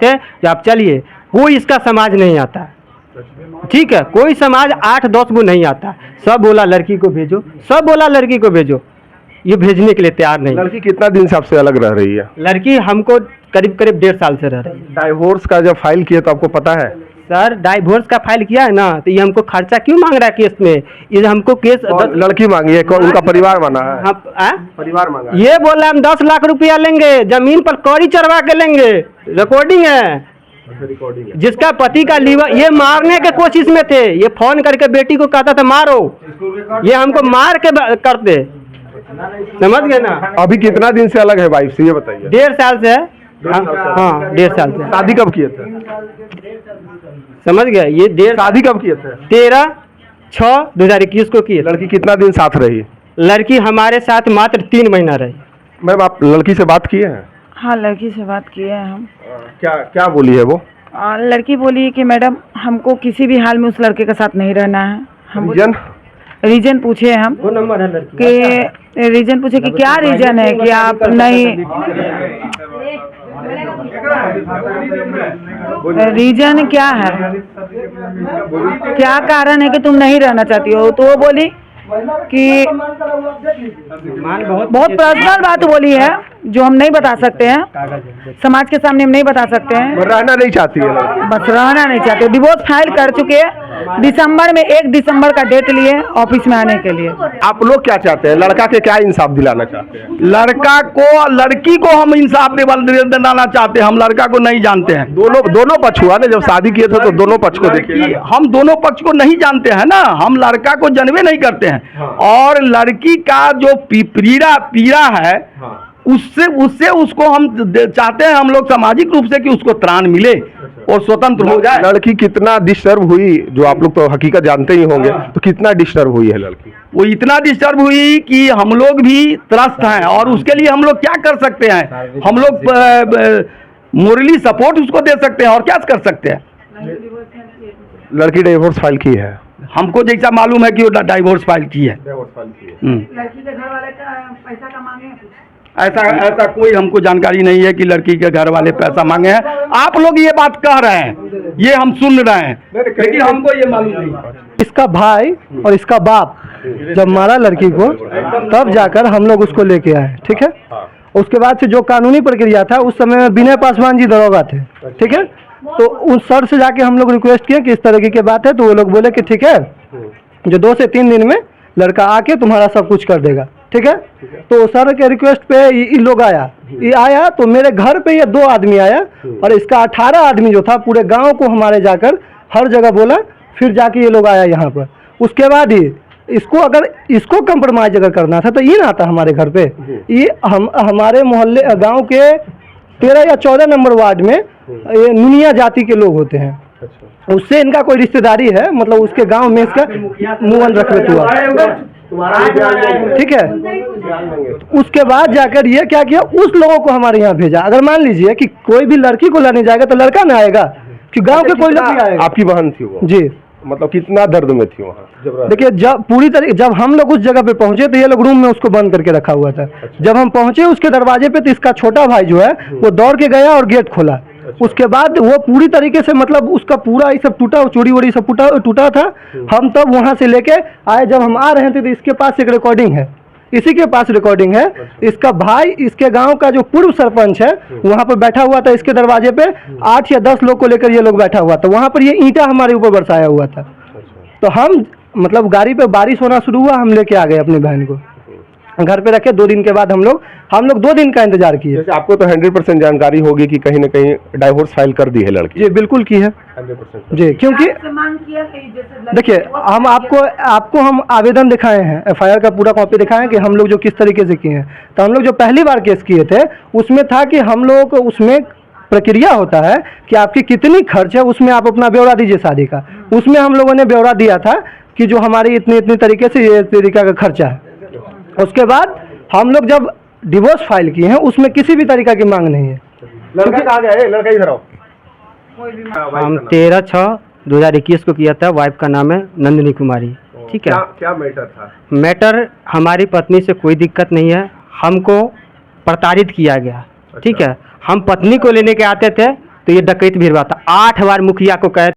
कि आप चलिए, कोई इसका समाज नहीं आता, ठीक है, कोई समाज 8-10 को नहीं आता, सब बोला लड़की को भेजो, सब बोला लड़की को भेजो, ये भेजने के लिए तैयार नहीं। लड़की कितना दिन से आपसे अलग रह रही है? लड़की हमको करीब करीब 1.5 साल से रह रही है। डाइवोर्स का जब फाइल किया तो आपको पता है? सर डाइवोर्स का फाइल किया है ना, तो ये हमको खर्चा क्यों मांग रहा है केस में? ये हमको केस लड़की मांगी है, उनका परिवार मांगा है? हाँ, परिवार मांगा है। ये बोला हम 10 लाख रुपया लेंगे, जमीन पर कौड़ी चढ़वा के लेंगे, रिकॉर्डिंग है। जिसका पति का लीवर, ये मारने के कोशिश में थे, ये फोन करके बेटी को कहता था मारो, ये हमको मार के करते, समझ गए ना। अभी कितना दिन से अलग है वाइफ से, ये बताइए? 1.5 साल से है। हाँ 1.5 साल से। शादी कब किए थे? समझ गए, ये शादी कब किए थे? 13/6/2021 को किए। लड़की कितना दिन साथ रही? लड़की हमारे साथ मात्र 3 महीना रही। मैम आप लड़की से बात किए हैं? हाँ, लड़की से बात किए हैं हम। क्या क्या बोली है वो? लड़की बोली कि मैडम हमको किसी भी हाल में उस लड़के के साथ नहीं रहना है। हम रीजन पूछे हम वो नंबर है लड़की कि रीजन पूछे कि क्या रीजन है कि आप नहीं, रीजन क्या है, क्या कारण है कि तुम नहीं रहना चाहती हो? तो वो बोली कि बहुत पर्सनल बात बोली है जो हम नहीं बता सकते हैं, समाज के सामने हम नहीं बता सकते हैं। रहना नहीं चाहती है लड़की? बस रहना नहीं चाहते। डिवोर्स फाइल कर चुके हैं, दिसंबर में 1 दिसंबर का डेट लिए ऑफिस में आने के लिए। आप लोग क्या चाहते हैं? लड़का के क्या इंसाफ दिलाना चाहते हैं? लड़का को, लड़की को हम इंसाफ दिलाना चाहते हैं, हम लड़का को नहीं जानते हैं। दोनों पक्ष हुआ ना, जब शादी किए थे तो दोनों पक्ष को देखिए। हम दोनों पक्ष को नहीं जानते हैं ना, हम लड़का को जानवे नहीं करते हैं। और लड़की का जो पीड़ा है, उससे उसको हम चाहते हैं, हम लोग सामाजिक रूप से कि उसको त्राण मिले और स्वतंत्र हो जाए। लड़की कितना डिस्टर्ब हुई, जो आप लोग तो हकीकत जानते ही होंगे, तो कितना डिस्टर्ब हुई है लड़की? वो इतना डिस्टर्ब हुई कि हम लोग भी त्रस्त हैं, और उसके लिए हम लोग क्या कर सकते हैं? हम लोग मोरली सपोर्ट उसको दे सकते हैं, और क्या कर सकते हैं? लड़की डिवोर्स फाइल की है? हमको जैसा मालूम है कि वो डाइवोर्स फाइल की है। लड़की के घर वाले पैसा का मांगे? ऐसा कोई हमको जानकारी नहीं है कि लड़की के घर वाले पैसा मांगे हैं। आप लोग ये बात कह रहे हैं, ये हम सुन रहे हैं, लेकिन हमको ये मालूम नहीं। इसका भाई और इसका बाप जब मारा लड़की को, तब जाकर हम लोग उसको लेके आए, ठीक है। उसके बाद से जो कानूनी प्रक्रिया था, उस समय विनय पासवान जी दरोगा थे, ठीक है। तो उन सर से जाके हम लोग रिक्वेस्ट किए कि इस तरीके की बात है, तो वो लोग बोले कि ठीक है, जो 2 से 3 दिन में लड़का आके तुम्हारा सब कुछ कर देगा, ठीक है। तो सर के रिक्वेस्ट पे ये लोग आया तो मेरे घर पे ये 2 आदमी आया, और इसका 18 आदमी जो था पूरे गांव को हमारे जाकर हर जगह बोला, फिर जाके ये लोग आया यहाँ पर। उसके बाद ही इसको कंप्रोमाइज अगर करना था तो ये ना आता हमारे घर पे। ये हमारे मोहल्ले गांव के 13 या 14 नंबर वार्ड में ये नुनिया जाति के लोग होते हैं, उससे इनका कोई रिश्तेदारी है, मतलब उसके गांव में इसका मुवन रखरख हुआ, ठीक है। उसके बाद जाकर ये क्या किया, उस लोगों को हमारे यहाँ भेजा। अगर मान लीजिए कि कोई भी लड़की को लाने जाएगा तो लड़का ना आएगा, कि गांव के कोई लोग नहीं आएगा। आपकी बहन थी वो? जी। मतलब कितना दर्द में थी वहाँ? देखिए, जब हम लोग उस जगह पे पहुंचे तो ये लोग रूम में उसको बंद करके रखा हुआ था। जब हम पहुंचे उसके दरवाजे पे, तो इसका छोटा भाई जो है वो दौड़ के गया और गेट खोला। उसके बाद वो पूरी तरीके से, मतलब उसका पूरा ये सब टूटा, चूड़ी वूड़ी सब टूटा था। हम तब वहां से लेके आए, जब हम आ रहे थे तो इसके पास एक रिकॉर्डिंग है, इसी के पास रिकॉर्डिंग है। इसका भाई इसके गांव का जो पूर्व सरपंच है वहां पर बैठा हुआ था, इसके दरवाजे पे 8 या 10 लोग को लेकर ये लोग बैठा हुआ था। वहां पर ये ईंटा हमारे ऊपर बरसाया हुआ था। तो हम, मतलब गाड़ी पे बारिश होना शुरू हुआ, हम लेके आ गए अपनी बहन को, घर पे रखे। 2 दिन के बाद हम लोग 2 दिन का इंतजार किए। जैसे आपको तो 100% जानकारी होगी कि कहीं ना कहीं डाइवोर्स फाइल कर दी है लड़की? जी बिल्कुल की है 100%। जी, क्योंकि देखिए, हम आपको हम आवेदन दिखाए हैं, FIR का पूरा कॉपी दिखाए हैं कि हम लोग जो किस तरीके से किए हैं। तो हम लोग जो पहली बार केस किए थे उसमें था कि हम लोग, उसमें प्रक्रिया होता है कि आपकी कितनी खर्च है, उसमें आप अपना ब्यौरा दीजिए शादी का। उसमें हम लोगों ने ब्यौरा दिया था कि जो हमारी इतनी तरीके से ये तरीका का खर्चा है। उसके बाद हम लोग जब डिवोर्स फाइल किए हैं उसमें किसी भी तरीका की मांग नहीं है। लड़का कहाँ गया है? लड़का इधर आओ। हम 13/6/2021 को किया था। वाइफ का नाम है नंदिनी कुमारी, ठीक है। क्या मैटर था? मैटर, हमारी पत्नी से कोई दिक्कत नहीं है, हमको प्रताड़ित किया गया, ठीक है। हम पत्नी को लेने के आते थे तो ये डकैत भी हुआ था। 8 बार मुखिया को कैद